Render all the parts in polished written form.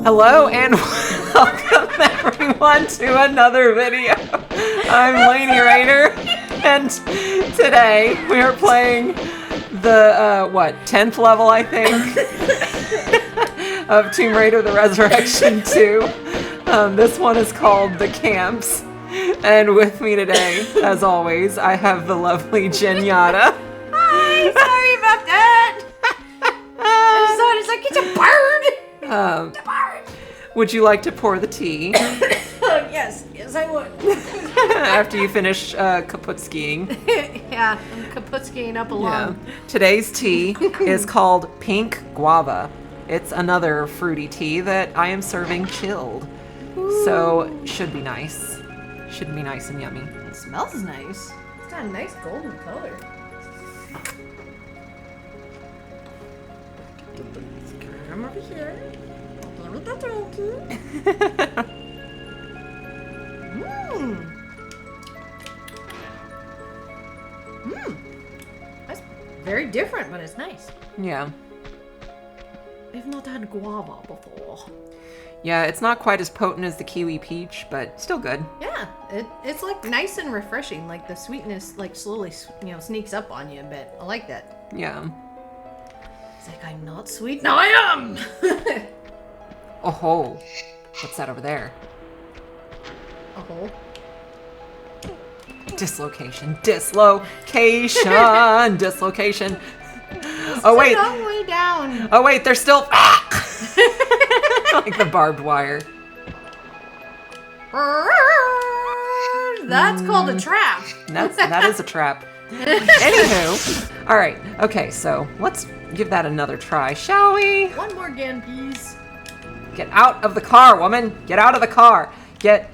Hello and welcome everyone to another video. I'm Lainey Rayner, and today we are playing the 10th level, I think, of Tomb Raider: The Resurrection 2. This one is called The Camps, and with me today, as always, I have the lovely Jacka. Hi, sorry about that. I just thought it's like it's a bird. It's a bird. Would you like to pour the tea? Yes, I would. After you finish kaput skiing. Yeah, I'm kaput skiing up along. Yeah. Today's tea is called Pink Guava. It's another fruity tea that I am serving chilled. Ooh. So, should be nice. Should be nice and yummy. It smells nice. It's got a nice golden color. Come over here. Give me the turkey. That's very different, but it's nice. Yeah. I've not had guava before. Yeah, it's not quite as potent as the kiwi peach, but still good. Yeah, it's like nice and refreshing. Like the sweetness, like slowly, sneaks up on you a bit. I like that. Yeah. It's like I'm not sweet. No, I am. Oh ho! What's that over there? A hole. Dislocation. Dislocation. Dislocation. Oh wait. It's a long way down. Oh wait, there's still like the barbed wire. That's called a trap. That is a trap. Anywho, all right. Okay, so let's give that another try, shall we? One more again, please. Get out of the car, woman. Get out of the car. Get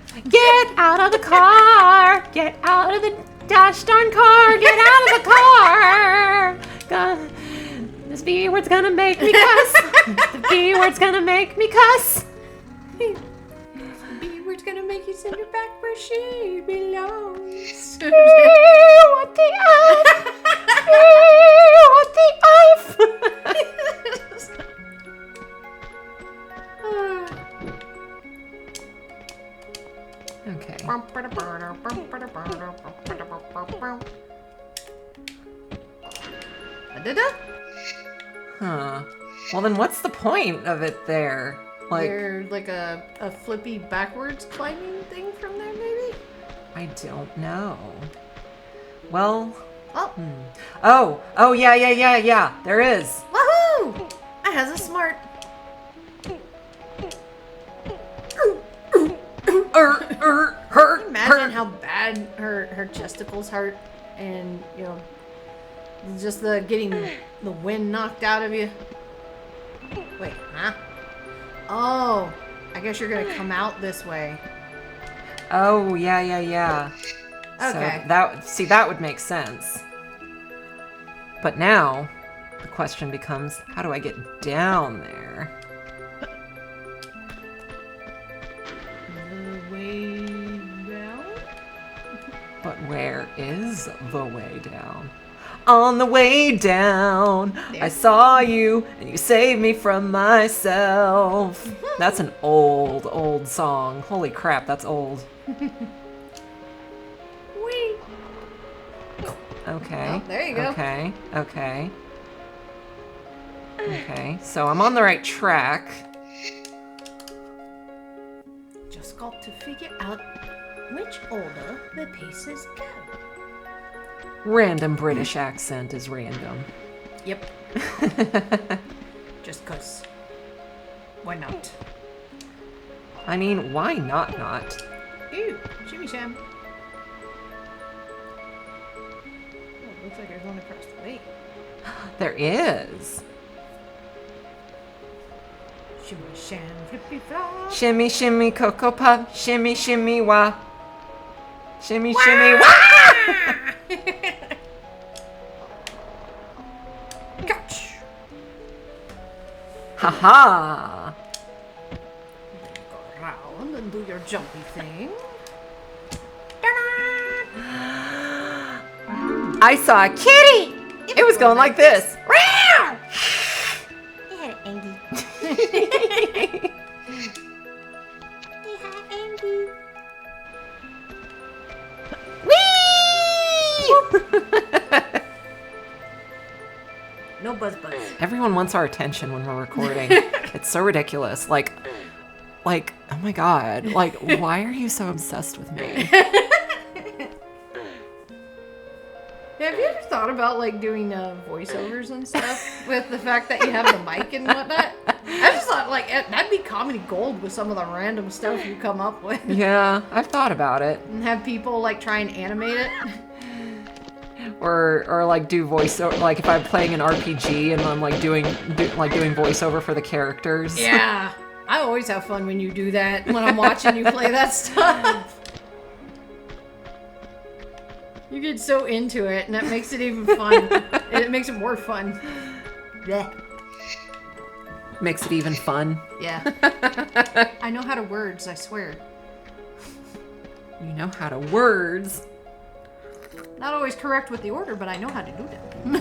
out of the car. Get out of the gosh darn car. Get out of the car. God, this B word's gonna make me cuss. The B word's gonna make me cuss. B word's gonna make you send her back where she belongs. What the F? What the F? Okay. Huh. Well, then what's the point of it there? Like, there's like a flippy backwards climbing thing from there, maybe? I don't know. Well. Oh. Oh, yeah. There is. Woohoo! I has a smart. Imagine how bad her testicles hurt, and just the getting the wind knocked out of you. Wait, huh? Oh, I guess you're gonna come out this way. Oh, yeah. Okay. So that would make sense. But now the question becomes, how do I get down there? The way down? But where is the way down? On the way down, I saw you and you saved me from myself. That's an old song. Holy crap, that's old. Wee. Okay. Oh, there you go. Okay, so I'm on the right track. Just got to figure out which order the pieces go. Random British accent is random. Yep. Just 'cause. Why not? I mean, why not? Ooh, shimmy sham. Oh, looks like there's one across the way. There is. Shimmy sham, flippy flop. Shimmy, shimmy, cocoa puff. Shimmy, shimmy, wah. Shimmy, shimmy, wah! Catch. Ha-ha! Go around and do your jumpy thing. I saw a kitty! It was going like this. It had an angry Everyone wants our attention when we're recording. It's so ridiculous. Like, oh my god. Like, why are you so obsessed with me? Have you ever thought about like doing voiceovers and stuff with the fact that you have the mic and whatnot? I just thought like that'd be comedy gold with some of the random stuff you come up with. Yeah, I've thought about it. And have people like try and animate it. Or like do voiceover, like if I'm playing an RPG and I'm like doing voiceover for the characters. Yeah, I always have fun when you do that. When I'm watching you play that stuff. You get so into it, and that makes it even fun. It makes it more fun. Blech. Makes it even fun. Yeah. I know how to words, I swear. You know how to words. Not always correct with the order, but I know how to do them.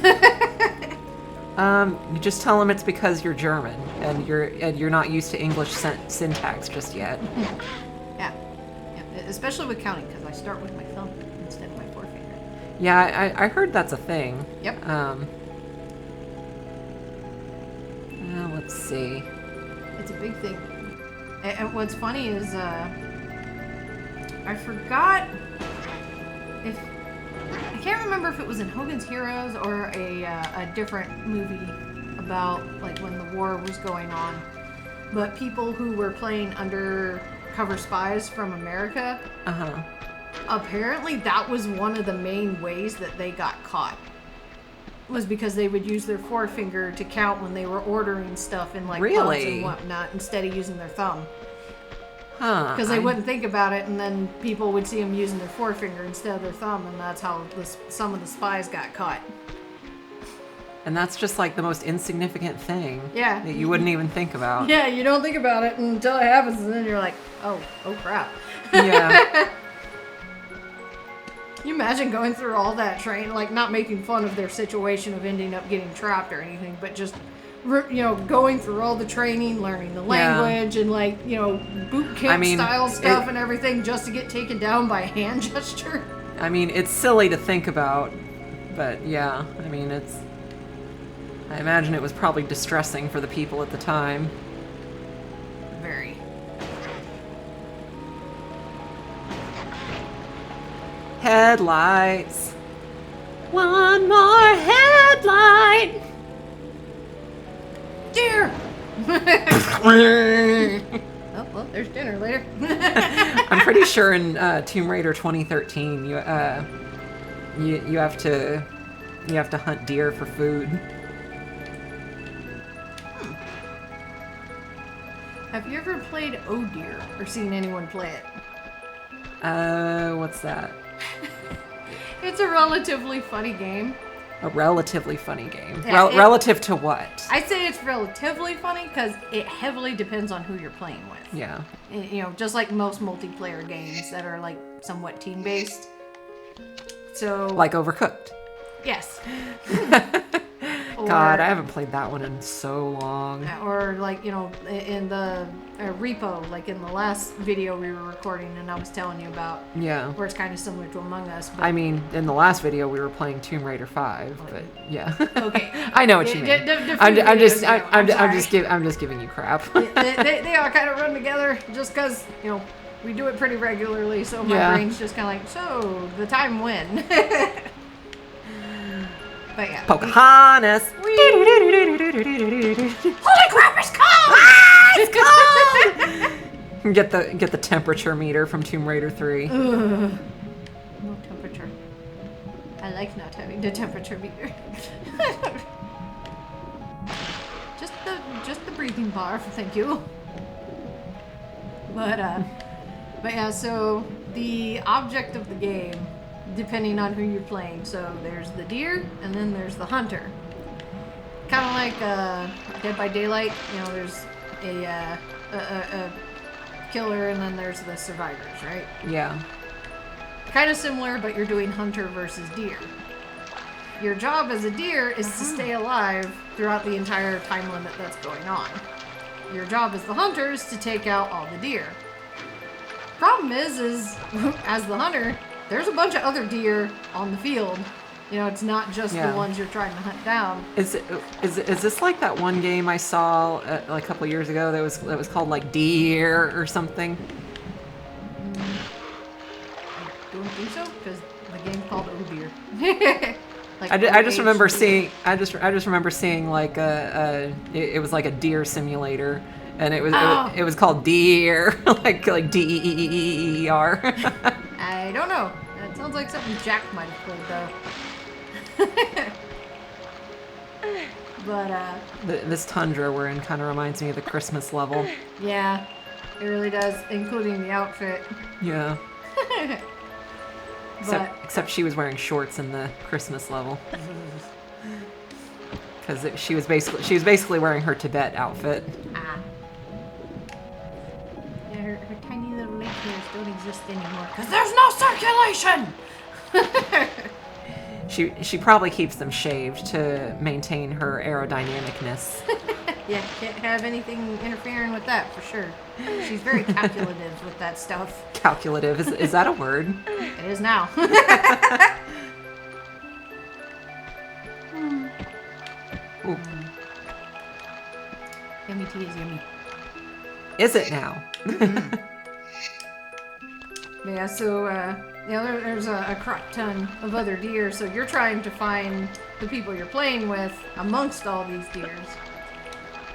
You just tell them it's because you're German and you're not used to English syntax just yet. Yeah. Especially with counting, because I start with my thumb instead of my forefinger. Yeah, I heard that's a thing. Yep. Let's see. It's a big thing. And what's funny is, I forgot if... I can't remember if it was in Hogan's Heroes or a different movie about, like, when the war was going on. But people who were playing undercover spies from America... Uh-huh. Apparently that was one of the main ways that they got caught. Was because they would use their forefinger to count when they were ordering stuff in like pubs and whatnot instead of using their thumb. Huh. Because they wouldn't think about it, and then people would see them using their forefinger instead of their thumb, and that's how some of the spies got caught. And that's just like the most insignificant thing. Yeah. That you wouldn't even think about. Yeah, you don't think about it until it happens, and then you're like, oh crap. Yeah. You imagine going through all that training, like not making fun of their situation of ending up getting trapped or anything, but just, going through all the training, learning the language, and like, boot camp style stuff and everything just to get taken down by a hand gesture. I mean, it's silly to think about, but yeah, I mean, I imagine it was probably distressing for the people at the time. Very. Headlights. One more headlight. Deer. Oh, well, there's dinner later. I'm pretty sure in Tomb Raider 2013, you have to hunt deer for food. Have you ever played Oh Deer or seen anyone play it? What's that? It's a relatively funny game. A relatively funny game. Yeah, relative to what? I'd say it's relatively funny because it heavily depends on who you're playing with. Yeah. Just like most multiplayer games that are like somewhat team-based. So... Like Overcooked. Yes. God, I haven't played that one in so long. Or like, in the repo, like in the last video we were recording and I was telling you about. Yeah. Where it's kind of similar to Among Us. But... I mean, in the last video we were playing Tomb Raider 5, but yeah. Okay. I know what you mean. I'm just giving you crap. they all kind of run together just because, we do it pretty regularly, so my brain's just kind of like, so, the time when? But yeah. Pocahontas. Holy crap, it's cold! It's cold! Get the temperature meter from Tomb Raider 3. No temperature. I like not having the temperature meter. just the breathing bar, thank you. But yeah, so the object of the game, depending on who you're playing. So there's the deer, and then there's the hunter. Kind of like Dead by Daylight. There's a killer, and then there's the survivors, right? Yeah. Kind of similar, but you're doing hunter versus deer. Your job as a deer is to stay alive throughout the entire time limit that's going on. Your job as the hunter is to take out all the deer. Problem is as the hunter, there's a bunch of other deer on the field, You know, it's not just the ones you're trying to hunt down. Is this like that one game I saw like a couple years ago that was called like Deer or something? I don't think so, because the game's called Oh Deer. Like I just remember seeing like it was like a deer simulator, and it was called Deer, like DEER. I don't know. That sounds like something Jack might have played though. But this tundra we're in kind of reminds me of the Christmas level. yeah, it really does, including the outfit. Yeah. Except she was wearing shorts in the Christmas level. Because she was basically wearing her Tibet outfit. Ah. Yeah, her tiny little leg hairs don't exist anymore because there's no circulation. She probably keeps them shaved to maintain her aerodynamicness. Yeah, can't have anything interfering with that for sure. She's very calculative with that stuff. Calculative, is that a word? It is now. Ooh. Yummy tea is yummy. Is it now? Yeah, so you know, there's a crop ton of other deer, so you're trying to find the people you're playing with amongst all these deers.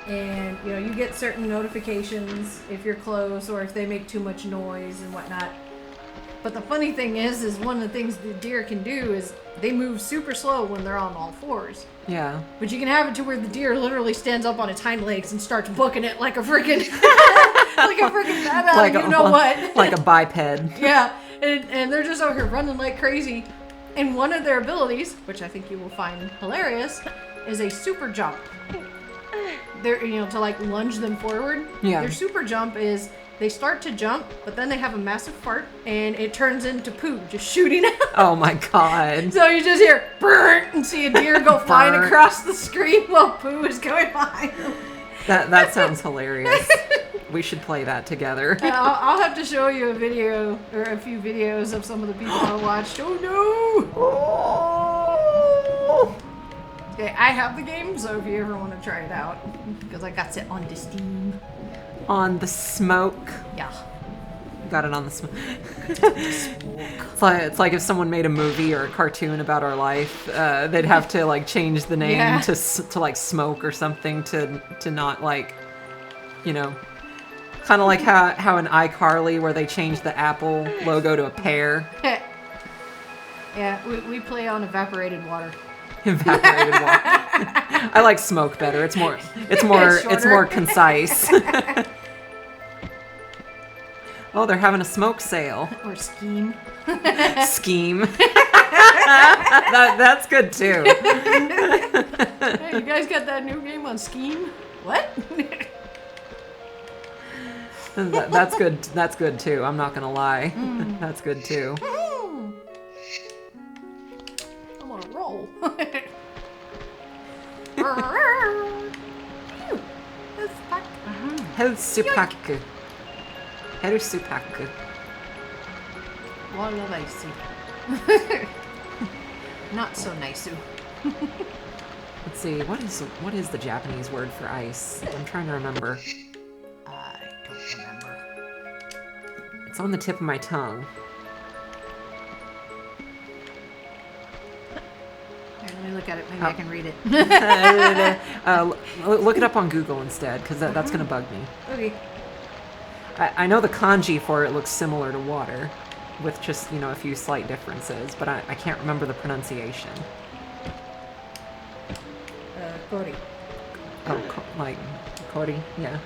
And you know, you get certain notifications if you're close or if they make too much noise and whatnot. But the funny thing is one of the things the deer can do is they move super slow when they're on all fours. Yeah. But you can have it to where the deer literally stands up on its hind legs and starts booking it like a freaking badass, like you know what? Like a biped. Yeah, and they're just out here running like crazy. And one of their abilities, which I think you will find hilarious, is a super jump. They're, you know, to like lunge them forward. Yeah. Their super jump is they start to jump, but then they have a massive fart, and it turns into poo just shooting out. Oh my god. So you just hear burn and see a deer go flying across the screen while poo is going behind them. That sounds hilarious. We should play that together. I'll have to show you a video or a few videos of some of the people I watched. Oh no! Oh. Okay, I have the game, so if you ever want to try it out, because I got it on the Steam. On the smoke. Yeah. Got it on the smoke. It's like if someone made a movie or a cartoon about our life, they'd have to like change the name to like Smoke or something to not like, you know, kind of like how in iCarly where they changed the Apple logo to a pear. Yeah, we play on evaporated water. Evaporated water. I like Smoke better. It's more concise. Oh, they're having a smoke sale. Or Scheme. Scheme. That's good too. Hey, you guys got that new game on Scheme? What? That's good. That's good too. I'm not gonna lie. That's good too. I'm on a roll. Helsupaku. Helsupaku. Walla Vaisu. Not so nice. Let's see. What is the Japanese word for ice? I'm trying to remember. I don't remember. It's on the tip of my tongue. Here, let me look at it. Maybe I can read it. Look it up on Google instead, because that's going to bug me. Okay. I know the kanji for it looks similar to water, with just, you know, a few slight differences, but I can't remember the pronunciation. Kori. Oh, like, kori? Yeah.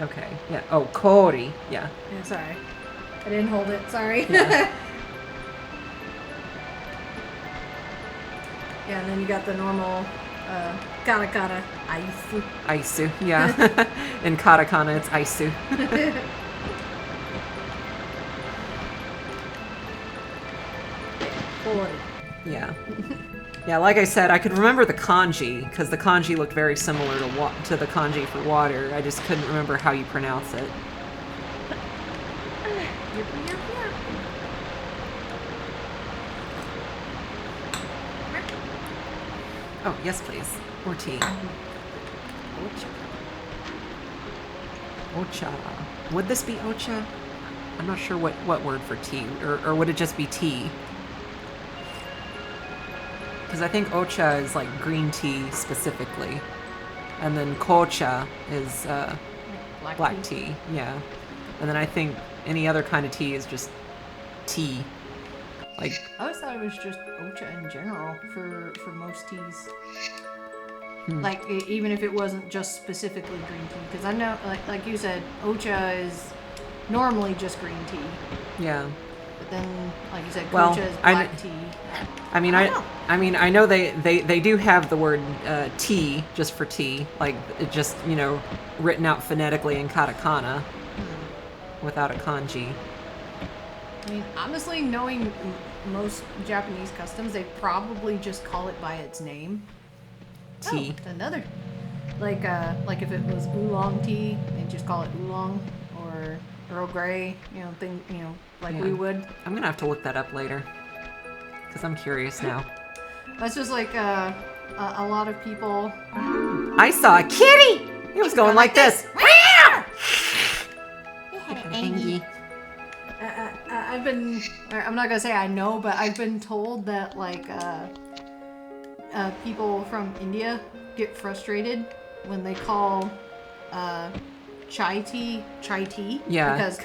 Okay, yeah. Oh, kori, yeah. Yeah, sorry. I didn't hold it. Sorry. Yeah. Yeah, and then you got the normal katakana, aisu. Aisu, yeah. In katakana, it's aisu. Yeah. Yeah, like I said, I could remember the kanji, because the kanji looked very similar to the kanji for water. I just couldn't remember how you pronounce it. Oh, yes, please. More tea. Ocha. Ocha. Would this be ocha? I'm not sure what word for tea, or would it just be tea? Because I think ocha is like green tea specifically, and then kocha is black tea. Yeah, and then I think any other kind of tea is just tea. Like I always thought it was just ocha in general for most teas. Like even if it wasn't just specifically green tea, because I know, like you said, ocha is normally just green tea. yeah. But then, like you said, Well, kocha is black tea. I mean, I know they do have the word tea just for tea, like it just written out phonetically in katakana without a kanji. I mean, honestly, knowing most Japanese customs, they probably just call it by its name. Tea. Oh, another. Like if it was oolong tea, they just call it oolong, or Earl Grey, like we would. I'm gonna have to look that up later because I'm curious now. That's just like a lot of people. I saw a kitty. It was going like this. I'm not gonna say I know, but I've been told that like people from India get frustrated when they call chai tea. Yeah, because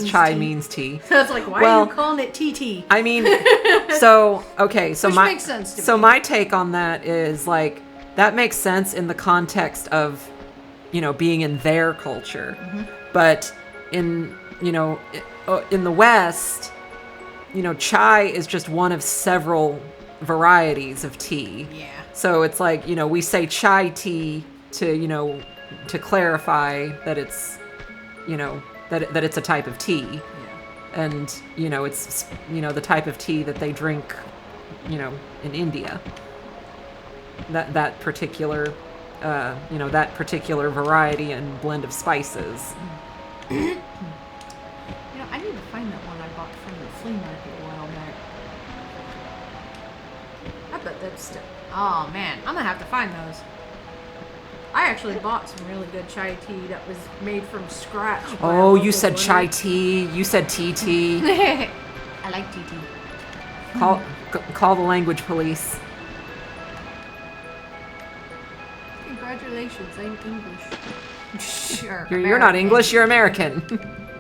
chai tea. means tea. So it's like, why are you calling it tea? I mean, so Which makes sense to me. So my take on that is like that makes sense in the context of being in their culture, but in the West, chai is just one of several varieties of tea. Yeah. So it's like, we say chai tea to, to clarify that it's, that it's a type of tea. Yeah. And, it's, the type of tea that they drink, in India. That particular, that particular variety and blend of spices. I need to find that one I bought from the flea market a while back. I bet that's still... Oh, man. I'm going to have to find those. I actually bought some really good chai tea that was made from scratch. Oh, you said chai tea. You said tea. I like tea. Call the language police. Congratulations, I'm English. Sure. You're not English, you're American.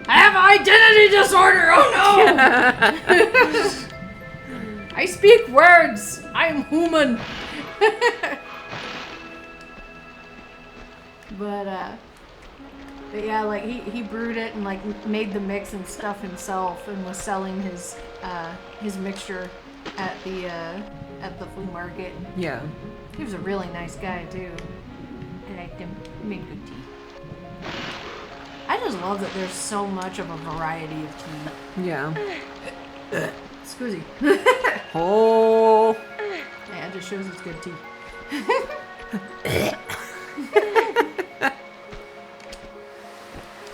I have identity disorder! Oh no! I speak words! I'm human! But yeah, like he brewed it and like made the mix and stuff himself and was selling his mixture at the flea market. Yeah. He was a really nice guy too. I liked him. He made good tea. I just love that there's so much of a variety of tea. Yeah. Excuse me. Oh. Yeah, it just shows it's good tea.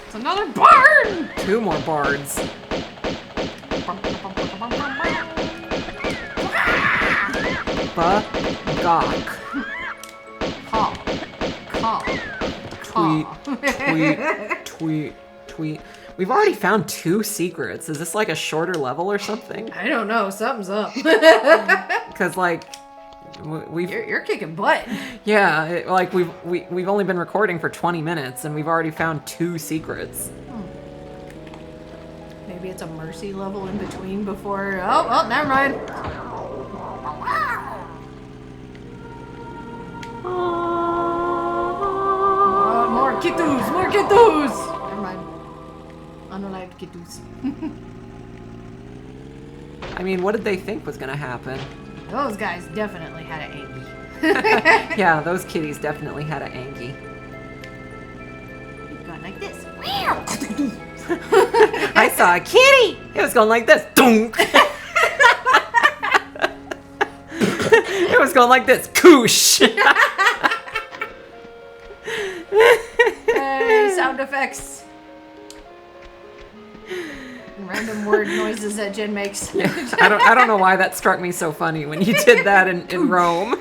It's another barn! 2 more bards. Ba-gok. Tweet. We've already found 2 secrets. Is this like a shorter level or something? I don't know. Something's up. Because like you're kicking butt. Yeah, we've only been recording for 20 minutes and we've already found 2 secrets. Maybe it's a mercy level in between before. Oh, never mind. More kittus! Never mind. Unalive kittus. I mean, what did they think was gonna happen? Those guys definitely had an Angie. Yeah, those kitties definitely had an Angie. Going like this. I saw a kitty! It was going like this. Dunk! It was going like this. Koosh! Hey, sound effects. Random word noises that Jen makes. Yeah, I don't know why that struck me so funny when you did that in Rome.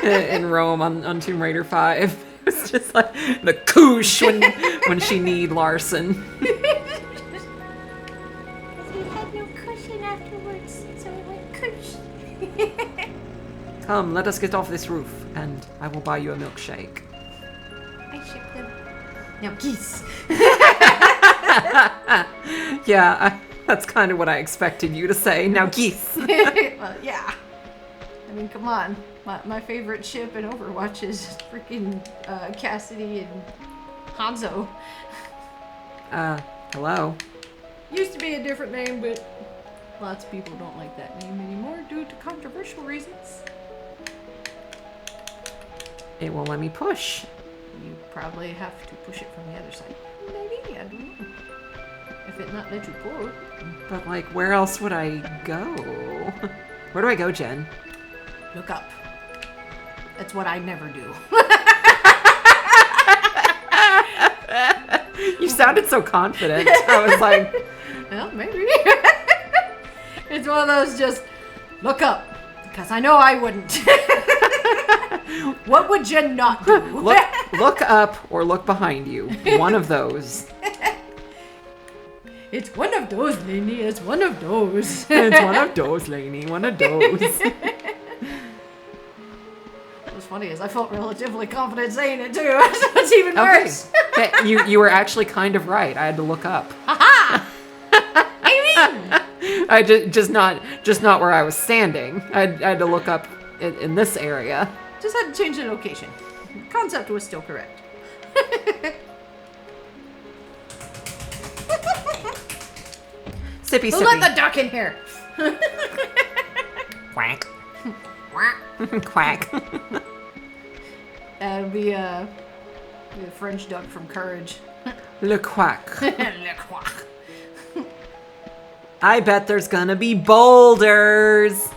in Rome on Tomb Raider 5. It's just like the koosh when she need Larson. Because he had no cushion afterwards, so he went kush. Come, let us get off this roof, and I will buy you a milkshake. I shipped them. Now geese. Yeah, that's kind of what I expected you to say. Now geese. Well, yeah. I mean, come on. My favorite ship in Overwatch is freaking Cassidy and Hanzo. Hello. Used to be a different name, but lots of people don't like that name anymore due to controversial reasons. It won't let me push. You probably have to push it from the other side. Maybe, I don't know. If it not let you pull. But, like, where else would I go? Where do I go, Jen? Look up. That's what I never do. You sounded so confident. I was like... Well, maybe. It's one of those just, look up. Because I know I wouldn't. What would Jen not do? Look up or look behind you. One of those. It's one of those, Lainey. It's one of those. It's one of those, Lainey. One of those. What's funny is I felt relatively confident saying it too. So it's even worse. Hey, you were actually kind of right. I had to look up. Haha! I mean, I just not where I was standing. I had to look up in this area. just had to change the location. Concept was still correct. Sippy, Who sippy. let the duck in here? Quack. Quack. That would be the French duck from Courage. Le quack. Le quack. I bet there's gonna be boulders.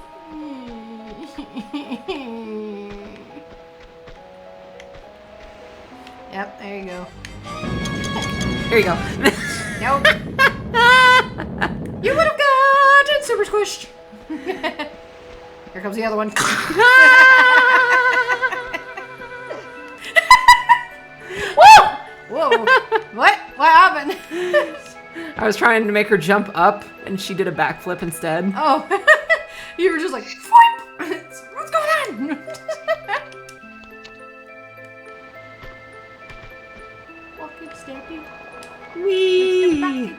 Yep, there you go. Here you go. Nope. You would have got it super squished. Here comes the other one. Whoa! Whoa! What? What happened? I was trying to make her jump up, and she did a backflip instead. Oh, you were just like, what's going on? Walking, stamping. Whee! Is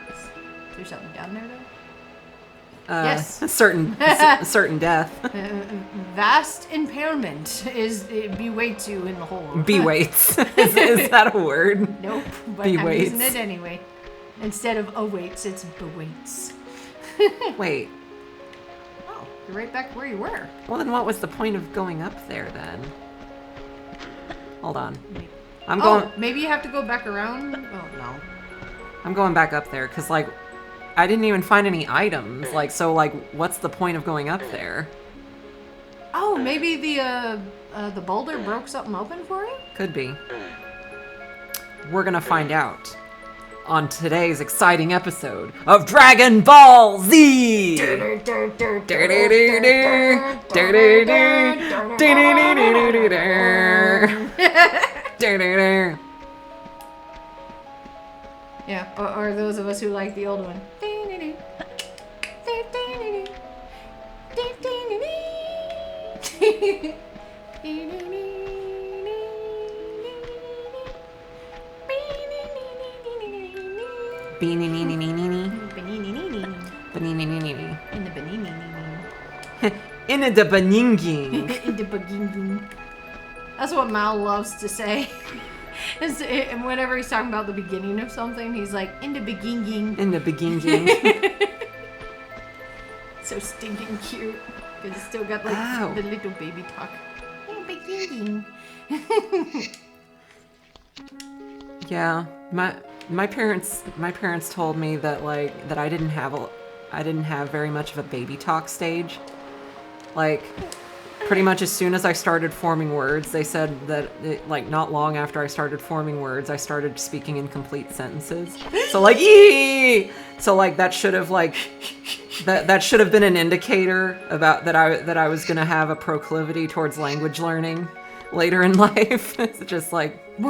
there something down there though? Yes. Yes. Certain death. Vast impairment is bewaits you in the hole. Bewaits. Is that a word? Nope, but I'm Bewaits. using it anyway. Instead of awaits, it's bewaits. Wait. Oh, you're right back where you were. Well, then what was the point of going up there then? Hold on. I'm going. Oh, maybe you have to go back around? Oh, no. I'm going back up there because, like, I didn't even find any items. Like, so, like, what's the point of going up there? Oh, maybe the boulder broke something open for you? Could be. We're gonna find out on today's exciting episode of Dragon Ball Z! Yeah, or those of us who like the old one. In the banini. In the baninging. In the baginging. That's what Mal loves to say. And whenever he's talking about the beginning of something, he's like, in the beginging. In the beginging. So stinking cute. Because it's still got like the little baby talk. In the beginging. Yeah, my parents told me that that I didn't have very much of a baby talk stage. Like pretty much as soon as I started forming words, they said that like not long after I started forming words, I started speaking in complete sentences. So like ee! So like that should have like that should have been an indicator about that I was gonna have a proclivity towards language learning later in life. It's just like I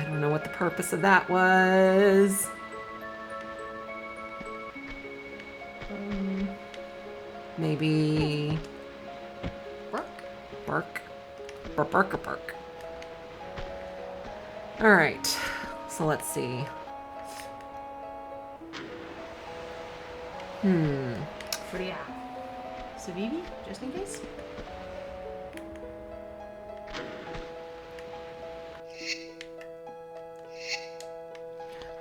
don't know what the purpose of that was. Maybe bark. All right, so let's see. What do you have? Savivi, just in case?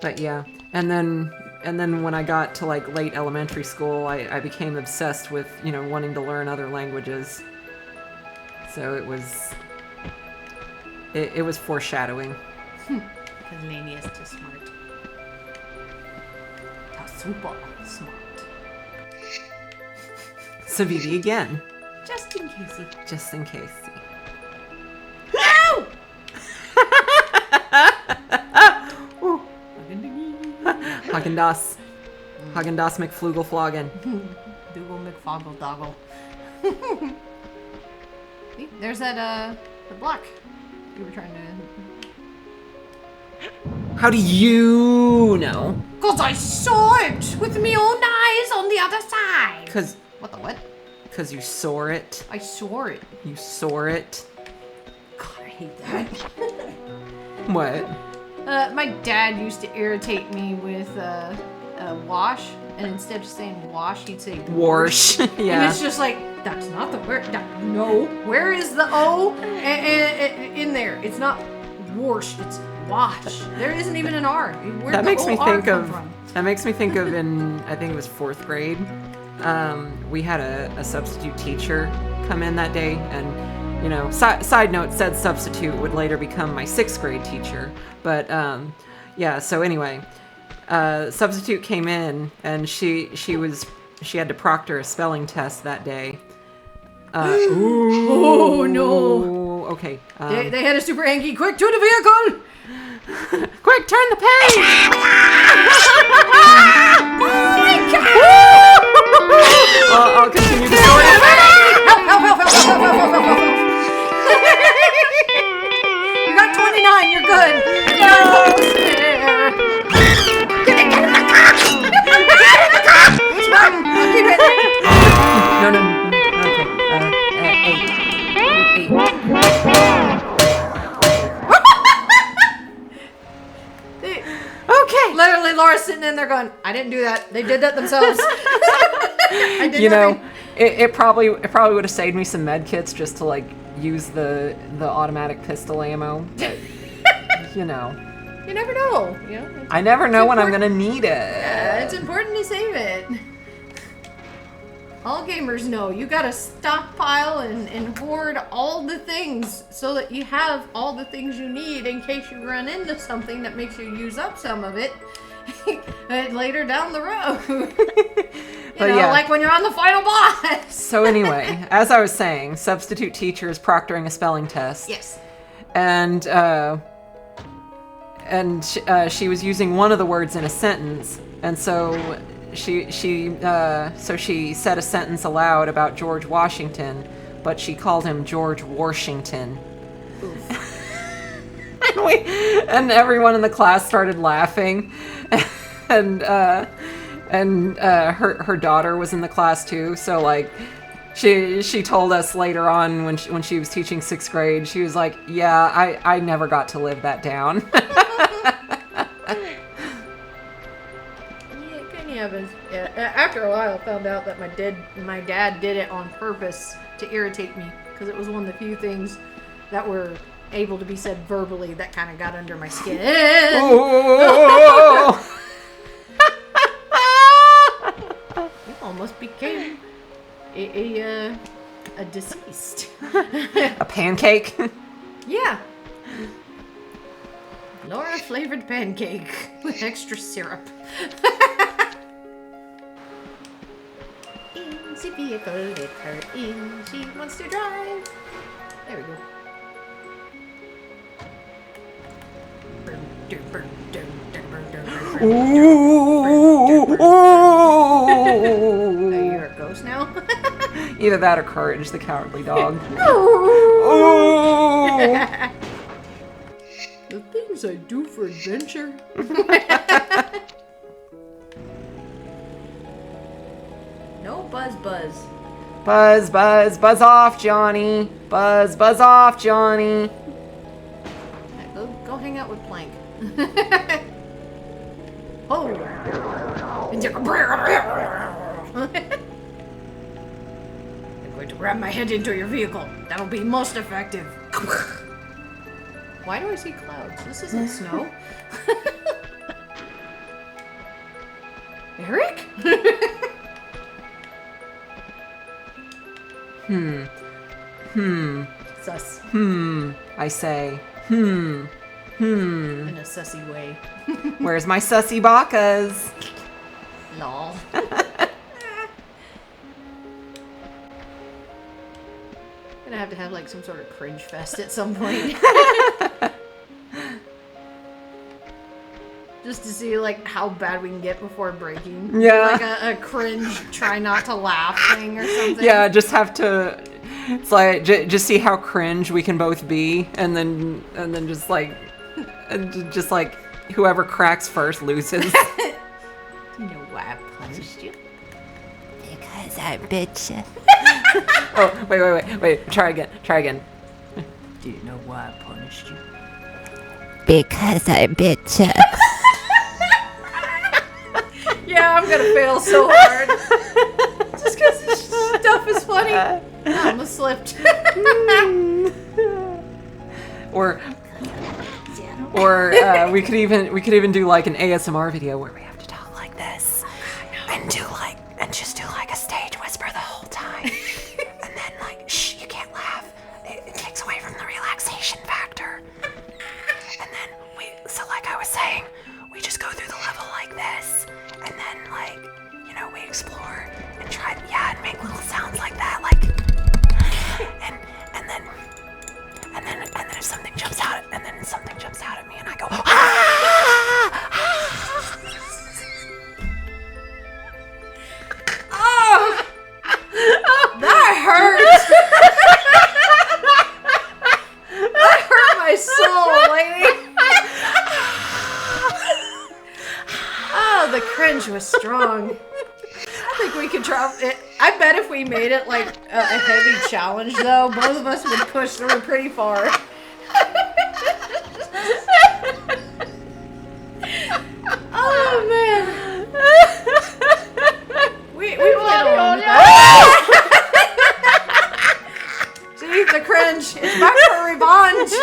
But yeah, and then when I got to like late elementary school, I became obsessed with, you know, wanting to learn other languages. So it was foreshadowing. Because Laney is too smart. Super smart. Savivi again. Just in case. Just in case. No! Hagen-Dazs. Hagen-Dazs McFlugelflogen. Dougal McFoggle Doggle. See, there's that, the block you were trying to... How do you know? Cause I saw it with me own eyes on the other side. Cause... What the what? Cause you saw it. I saw it. You saw it. God, I hate that. What? My dad used to irritate me with, wash. And instead of saying wash, he'd say Warsh. Yeah. And it's just like, that's not the word. No. Where is the O in there? It's not wash. It's wash. There isn't even an R. Where'd That the makes me OR think come of. from? That makes me think of in I think it was 4th grade. We had a substitute teacher come in that day, and you know, side note, said substitute would later become my 6th grade teacher. But yeah. So anyway. Substitute came in, and she had to proctor a spelling test that day. Oh no! Okay. They had a super Anki. Quick to the vehicle! Quick, turn the page! Oh my God! I'll continue the story. Help! You got 29. You're good. No spare. I'll keep it. No. Okay. 8. Okay. Literally, Laura's sitting in there going, I didn't do that. They did that themselves. I did You know, nothing. it probably would have saved me some med kits just to like use the automatic pistol ammo. But, you know. You never know. You know, I never know when I'm gonna need it. yeah, it's important to save it. All gamers know you gotta stockpile and hoard all the things so that you have all the things you need in case you run into something that makes you use up some of it later down the road. You know, yeah. like when you're on the final boss. So anyway, as I was saying, substitute teacher is proctoring a spelling test. Yes. And she was using one of the words in a sentence, and so she said a sentence aloud about George Washington, but she called him George Washington. and everyone in the class started laughing, and her daughter was in the class too. So like, she told us later on when she was teaching 6th grade, she was like, "Yeah, I never got to live that down." Yeah, after a while, I found out that my dad did it on purpose to irritate me because it was one of the few things that were able to be said verbally that kind of got under my skin. You almost became a deceased. A pancake. Yeah. Lara flavored pancake with extra syrup. In the vehicle, let her in. She wants to drive. There we go. You're a ghost now? Either that or Courage, the cowardly dog. The things I do for adventure. No buzz. Buzz, buzz, buzz off, Johnny. Buzz, buzz off, Johnny. Go hang out with Plank. Oh! I'm going to ram my head into your vehicle. That'll be most effective. Why do I see clouds? This isn't snow. Eric? Sus. I say, In a sussy way. Where's my sussy bakas? Lol. Gonna have to have like some sort of cringe fest at some point. Just to see like how bad we can get before breaking. Yeah. Like a cringe try not to laugh thing or something. Yeah, just have to. It's like just see how cringe we can both be, and then just like whoever cracks first loses. You know why I punished you? Because I bit you. Oh, wait. Try again. Do you know why I punished you? Because I bit you. Yeah, I'm gonna fail so hard. Just because this stuff is funny. I almost slipped. Or we could even do like an ASMR video where we have to talk like this and just do like a stage whisper the whole time, and then like shh, you can't laugh. It takes away from the relaxation factor. And then so like I was saying, we just go through the level like this, and then like we explore and try and make little sounds like that, like and then if something jumps out at me and I go Oh, that hurts. That hurt my soul, lady. Oh, the cringe was strong. I think we could try it. I bet if we made it like a heavy challenge, though, both of us would push through pretty far. Oh man. We played along with that. See, the cringe. It's back for revenge.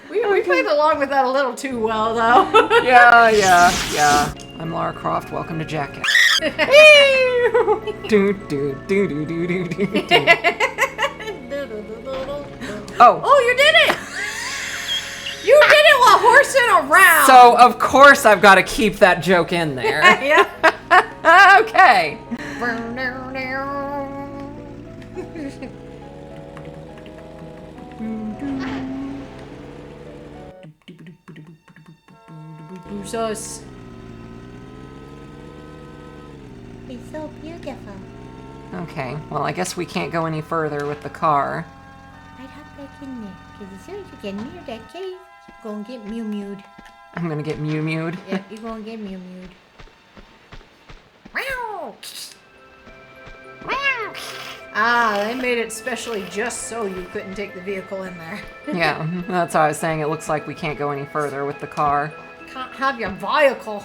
We played along with that a little too well, though. Yeah. I'm Lara Croft. Welcome to Jacka. Oh, You did it! You did it while horsing around. so of course I've got to keep that joke in there. Yeah. Okay. Sus. It's so beautiful. Okay. Well, I guess we can't go any further with the car. I'd hop back in there, because as soon as you get near that cave, you're gonna get mew-mewed. I'm gonna get mew-mewed. Yeah, you're gonna get mew-mewed. Wow! Ah, they made it specially just so you couldn't take the vehicle in there. Yeah, that's why I was saying it looks like we can't go any further with the car. Can't have your vehicle.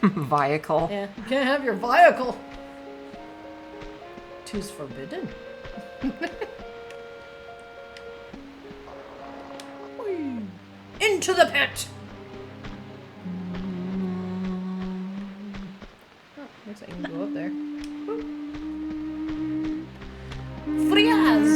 Vehicle. Yeah, you can't have your vehicle. 'Tis forbidden. Whee! Into the pit. Oh, looks like you can go up there. Friaz!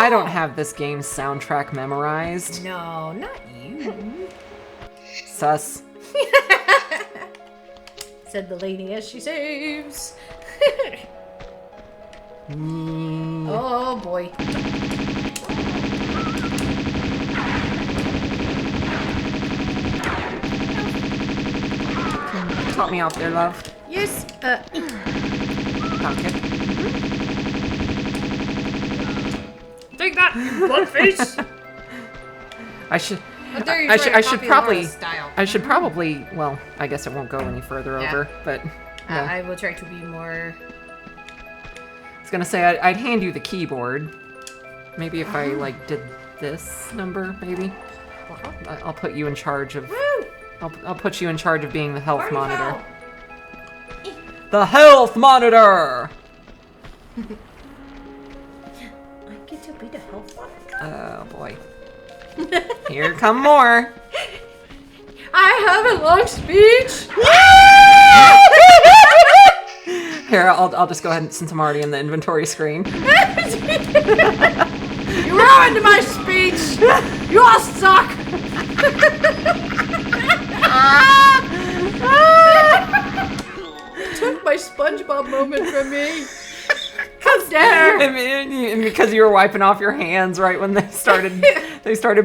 I don't have this game's soundtrack memorized. No, not you. Sus. Said the lady as she saves. Mm. Oh boy. Top me off there, love. Yes. Okay. Take that, you butt face. I should. How dare you I try should. to I should copy probably. Lara's style. I should probably. Well, I guess it won't go any further Yeah. over. But yeah. I will try to be more. I was gonna say I'd hand you the keyboard. Maybe if I like did this number, maybe. I'll put you in charge of. Woo! I'll put you in charge of being the health Party monitor. foul. The health monitor. I get to be the health monitor. Oh boy. Here come more. I have a long speech. Here, I'll just go ahead and, since I'm already in the inventory screen. You ruined my speech. You all suck. Took my SpongeBob moment from me. How dare! I mean, because you were wiping off your hands right when they started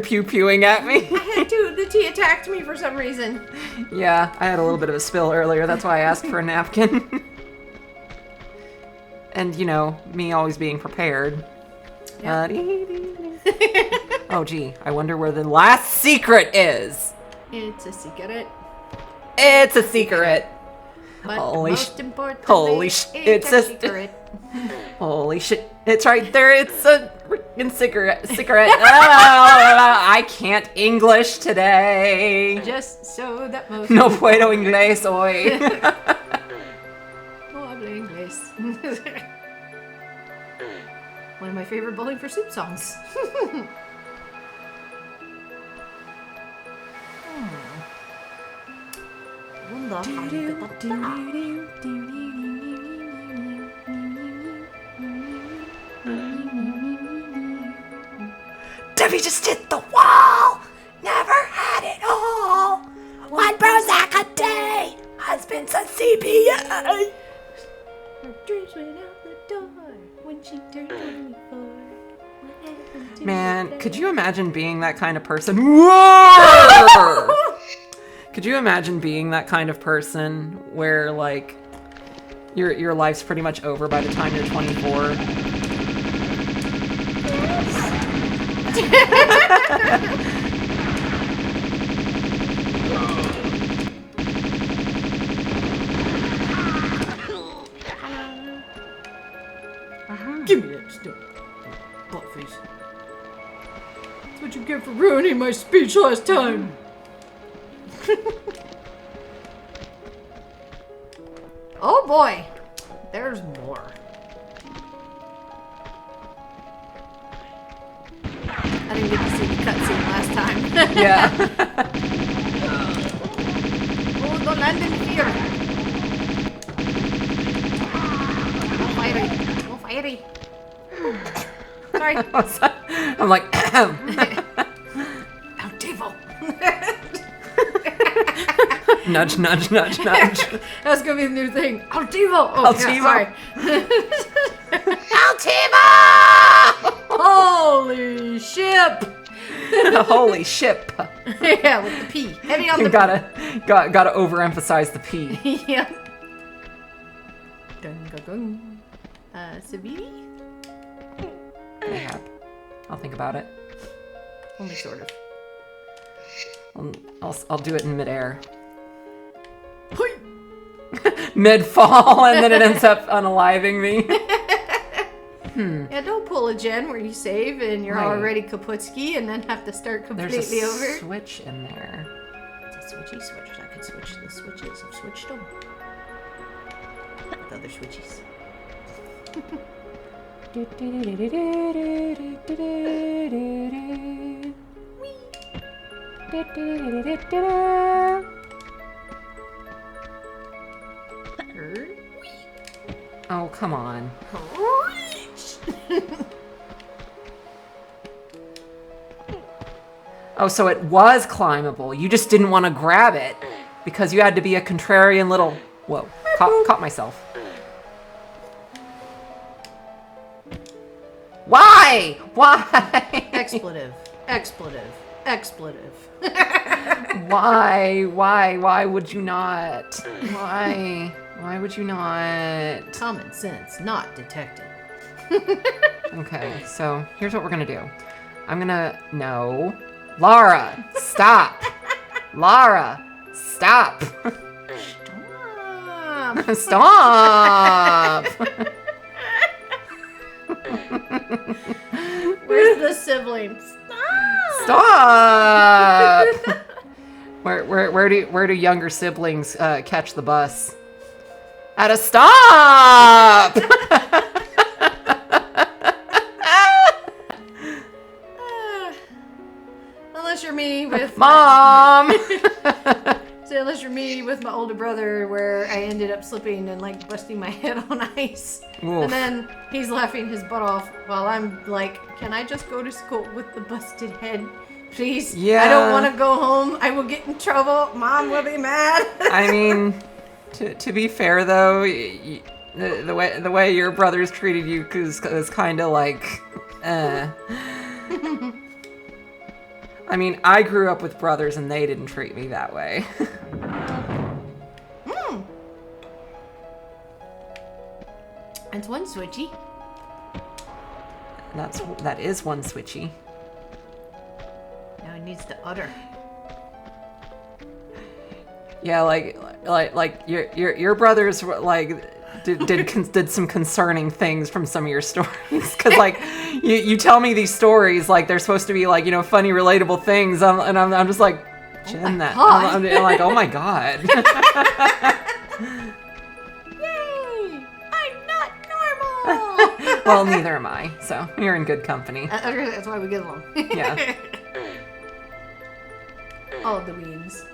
pew-pewing at me. I had to. The tea attacked me for some reason. Yeah, I had a little bit of a spill earlier. That's why I asked for a napkin. And, you know, me always being prepared. Yeah. Oh, gee. I wonder where the last secret is. It's a secret. It's a secret. But Holy most importantly, holy it's a secret. Holy shit. It's right there. It's a freaking cigarette. I can't English today. Just so that most No puedo inglés hoy. No hablo inglés. One of my favorite Bowling for Soup songs. Debbie just hit the wall. Never had it all. One Prozac a day. Husband's a CPA. Her dreams went out the door when she turned 24. Man, could you imagine being that kind of person? Whoa! Could you imagine being that kind of person where, like, your life's pretty much over by the time you're 24? Give me that stuff, buttface. That's what you get for ruining my speech last time. Oh boy, there's more. I didn't get to see the cutscene last time. Yeah. Oh, don't land in fear. No fiery. Sorry. I'm like, Altivo. nudge, nudge, nudge, nudge. That's gonna be the new thing. Altivo. Oh, Altivo. Yeah, Altivo! sorry. Holy ship. Holy ship. Yeah, with the P. Heavy on You the gotta overemphasize the P. Yeah. Dun, dun, dun. Savini? Mayhap. I'll think about it. Only sort of. I'll do it in midair. Hoi! Mid-fall, and then it ends up unaliving me. Yeah, don't pull a gen where you save and you're Right. already kaputski and then have to start There's completely a over. switch in there. It's a switchy switch. I can switch the switches. I've switched them. With other switchies. Oh, come on. Oh, so it was climbable. You just didn't want to grab it because you had to be a contrarian little... Whoa, caught myself. Why? Why? Expletive. Expletive. Expletive. Why would you not? Why would you not? Common sense, not detected. Okay, so here's what we're gonna do. No. Lara, stop. Lara, stop. Stop. Stop. Where's the siblings? Stop. Where do younger siblings catch the bus? At a stop. Unless you're me with Mom. So unless you're me with my older brother, where I ended up slipping and like busting my head on ice, Oof. and then he's laughing his butt off while I'm like, "Can I just go to school with the busted head, please? Yeah. I don't want to go home. I will get in trouble. Mom will be mad." I mean, to be fair though, the way your brothers treated you is kind of like, I mean, I grew up with brothers and they didn't treat me that way. It's one switchy. That is one switchy. Now it needs to utter. Yeah, like your brothers were like did some concerning things from some of your stories, because like you tell me these stories like they're supposed to be like, you know, funny, relatable things, and I'm just like, Jen, I'm like, oh my god. Yay! I'm not normal. Well, neither am I, so you're in good company. That's why we get along. Yeah. All of the beans.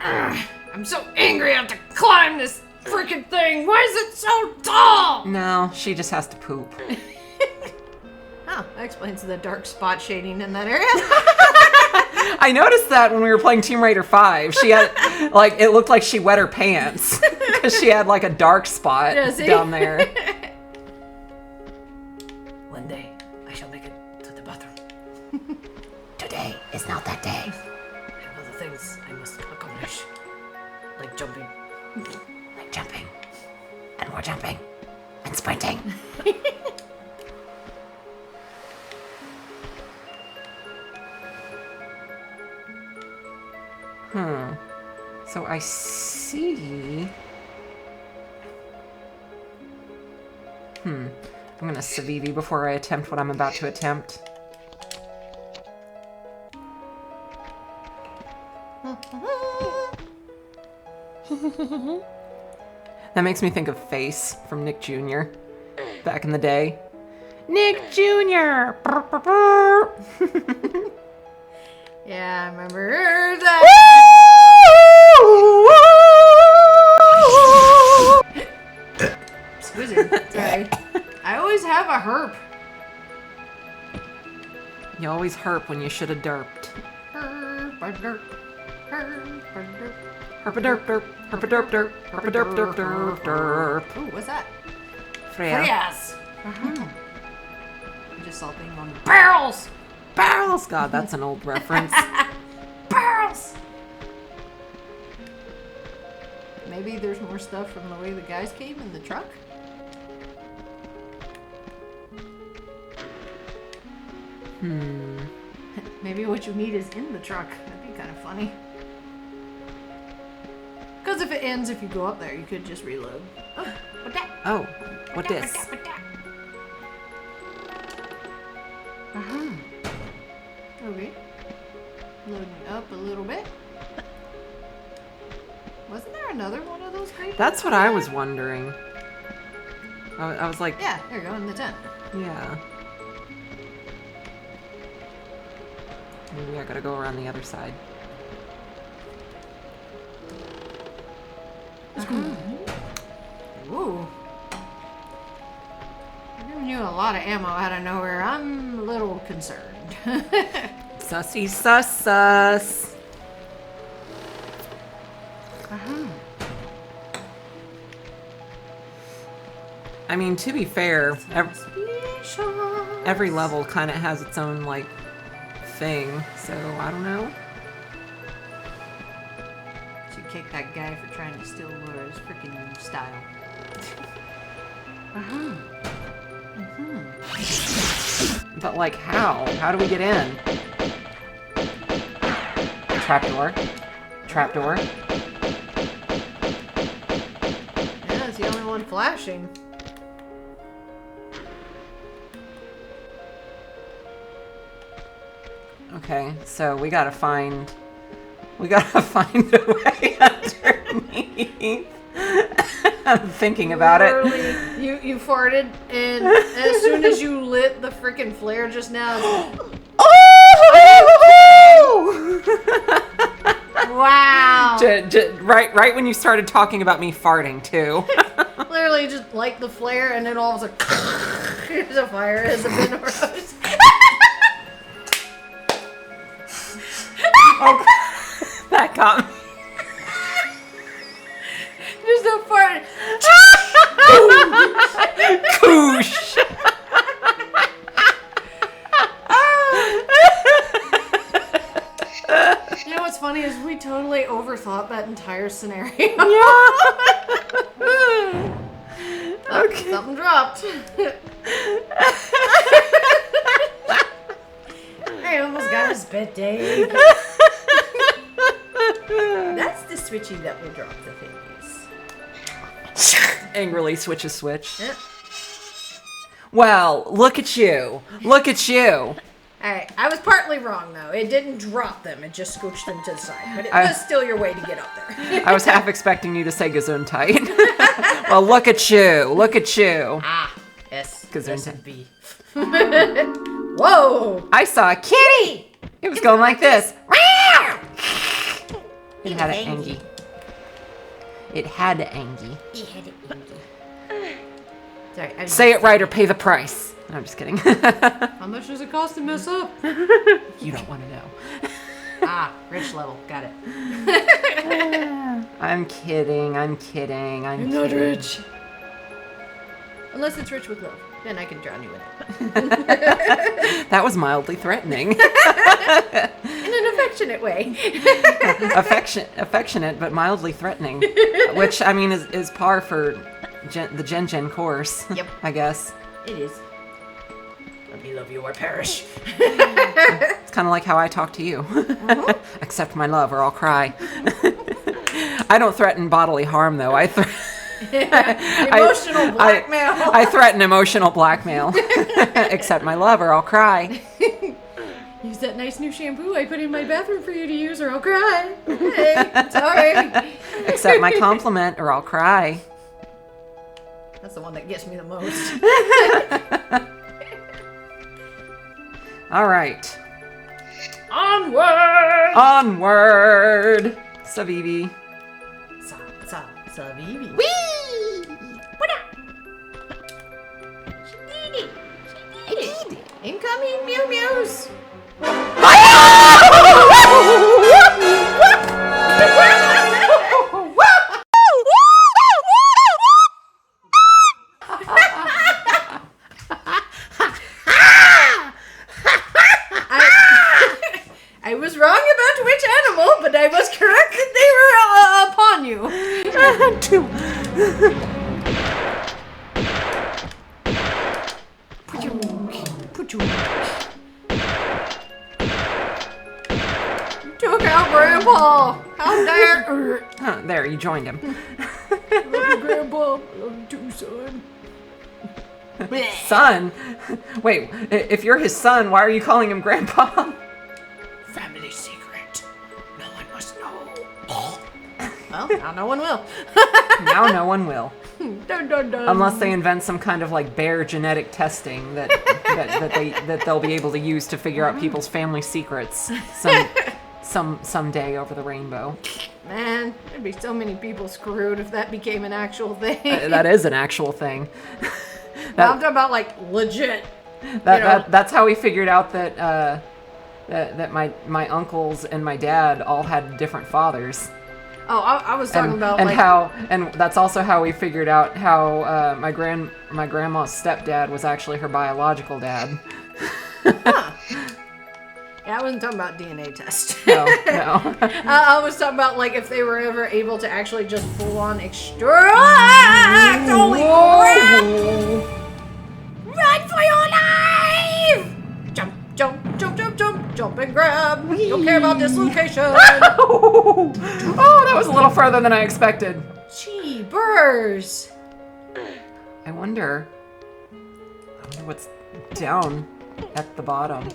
I'm so angry I have to climb this freaking thing. Why is it so tall? No, she just has to poop. Oh, that explains the dark spot shading in that area. I noticed that when we were playing Tomb Raider 5. She had, like, it looked like she wet her pants because she had, like, a dark spot down there. One day, I shall make it to the bathroom. Today is not that day. I have other things I must accomplish. Like jumping. Like jumping. And more jumping. And sprinting. So I see. I'm gonna Savivi before I attempt what I'm about to attempt. That makes me think of Face from Nick Jr. back in the day. Nick Jr. Yeah, I remember that. Squizzing. Sorry. I always have a herp. You always herp when you should have derped. Herp a derp. Herp a derp. Herp a derp derp. Herp a derp derp. Herp a derp derp derp derp. Ooh, what's that? Freya. Yes. I just saw things on barrels. Barrels! God, that's an old reference. Barrels. Maybe there's more stuff from the way the guys came in the truck. Maybe what you need is in the truck. That'd be kind of funny. Because if it ends, if you go up there, you could just reload. Oh, what that? Oh, what this? What that? Okay. Loading up a little bit. Wasn't there another one of those creepers? That's what I was wondering. I was like, Yeah, there you go, in the tent. yeah. Maybe I gotta go around the other side. Ooh. We're giving you a lot of ammo out of nowhere. I'm a little concerned. Sussy sus. I mean, to be fair, every level kind of has its own, like, thing, so I don't know. Should kick that guy for trying to steal Laura's freaking style. But, like, how? How do we get in? Trapdoor. Trapdoor. Yeah, it's the only one flashing. Okay, so we gotta find a way underneath. I'm thinking about it. Literally, you farted, and as soon as you lit the freaking flare just now, wow! Right when you started talking about me farting too. Literally just light the flare, and then all of a sudden, here's a fire as a bin of rose. Oh, that got me. Just a fart. Koosh. You know what's funny is we totally overthought that entire scenario. Yeah. Okay. Something dropped. I almost got a spit day. That's the switchy that will drop the thingies. Angrily switch a switch. Yeah. Well, look at you. Look at you. Alright, I was partly wrong though. It didn't drop them, it just scooched them to the side. But it was still your way to get up there. I was half expecting you to say Gesundheit. Well, look at you. Look at you. Ah, S. Gesundheit. B. Whoa! I saw a kitty. It was going like this. It had an Angie. It had an Angie. Sorry, Say it right or pay the price. No, I'm just kidding. How much does it cost to mess up? You don't want to know. Ah, rich level. Got it. I'm kidding. I'm kidding. I'm not kidding. rich. Unless it's rich with love. Then I can drown you in it. That was mildly threatening. In an affectionate way. Affectionate, but mildly threatening. Which, I mean, is par for the Gen course. Yep. I guess. It is. Let me love you or perish. It's kind of like how I talk to you. Accept my love or I'll cry. I don't threaten bodily harm, though. Emotional blackmail. I threaten emotional blackmail. Accept my love or I'll cry. Use that nice new shampoo I put in my bathroom for you to use or I'll cry. Hey, sorry. Accept my compliment or I'll cry. That's the one that gets me the most. All right. Onward! Onward! Savivi. Savivi. Whee! What up? She did it. Incoming Mew Mews. I was wrong about which animal, but I was correct that they were upon you. Two. Took out Grandpa. How dare? Huh, there, you joined him. Love you, Grandpa. Love you too, son. Son? Wait, if you're his son, why are you calling him Grandpa? Family secret. No one must know. Well, now no one will. Now no one will. Dun, dun, dun. Unless they invent some kind of like bear genetic testing that they'll be able to use to figure out people's family secrets someday over the rainbow. Man, there'd be so many people screwed if that became an actual thing. That is an actual thing. I'm talking about like legit. That's how we figured out that that my uncles and my dad all had different fathers. Oh, I was talking about and like and that's also how we figured out how my grandma's stepdad was actually her biological dad. Huh. Yeah, I wasn't talking about DNA test. No. I was talking about like if they were ever able to actually just full on extract. Holy crap! Run for your life! Jump, jump, jump, jump, jump, jump and grab. Don't care about dislocation. Oh, that was a little further than I expected. Jeebers. I wonder what's down at the bottom.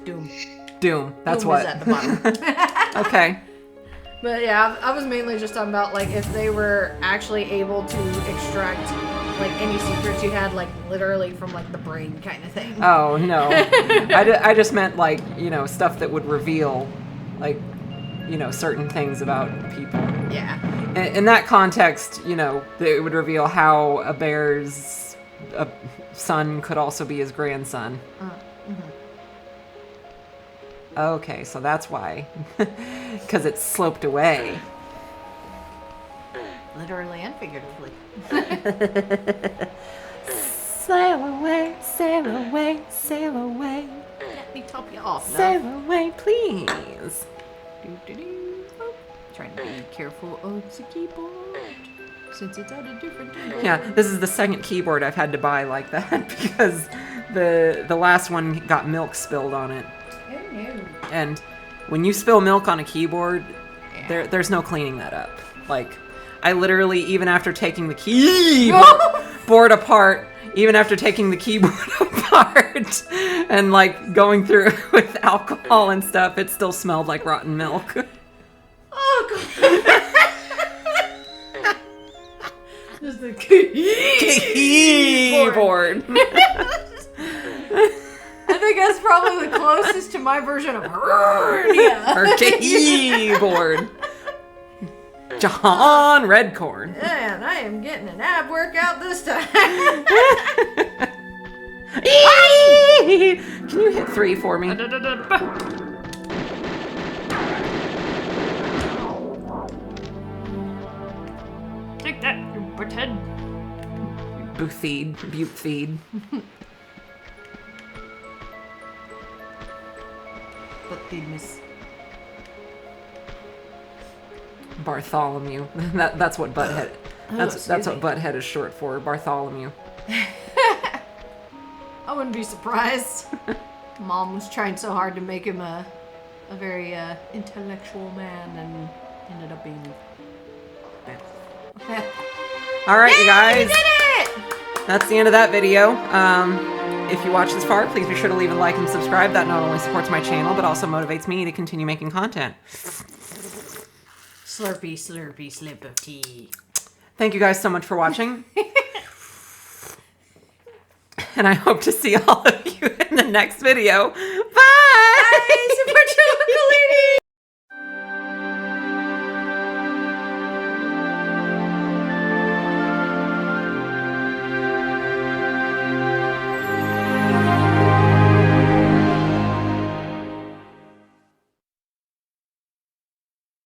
Doom. That's Doom what. is at the bottom. Okay. But yeah, I was mainly just talking about like if they were actually able to extract like any secrets you had, like literally from like the brain kind of thing. Oh no. I just meant like, stuff that would reveal like, certain things about people. Yeah. In that context, it would reveal how a bear's son could also be his grandson. Okay, so that's why. Because it's sloped away. Literally and figuratively. Sail away, sail away, sail away. Let me top you off. Sail away, please. Oh, trying to be careful of the keyboard since it's at a different angle. Yeah, this is the second keyboard I've had to buy like that because the last one got milk spilled on it. Oh no. And when you spill milk on a keyboard, there's no cleaning that up. Like, I literally, even after taking the keyboard apart, and like going through it with alcohol and stuff, it still smelled like rotten milk. Oh god. Just the keyboard. I think that's probably the closest to my version of hernia. Her keyboard. John Redcorn. And I am getting an ab workout this time. Can you hit 3 for me? Take that, you butthead. Butte feed. Goodness. Bartholomew. That's what butthead. That's what butthead is short for. Bartholomew. I wouldn't be surprised. Mom was trying so hard to make him a very intellectual man and ended up being bad. All right, you guys. We did it! That's the end of that video. If you watch this far, please be sure to leave a like and subscribe. That not only supports my channel, but also motivates me to continue making content. Slurpy, slurpy, slip of tea. Thank you guys so much for watching. And I hope to see all of you in the next video. Bye! Bye!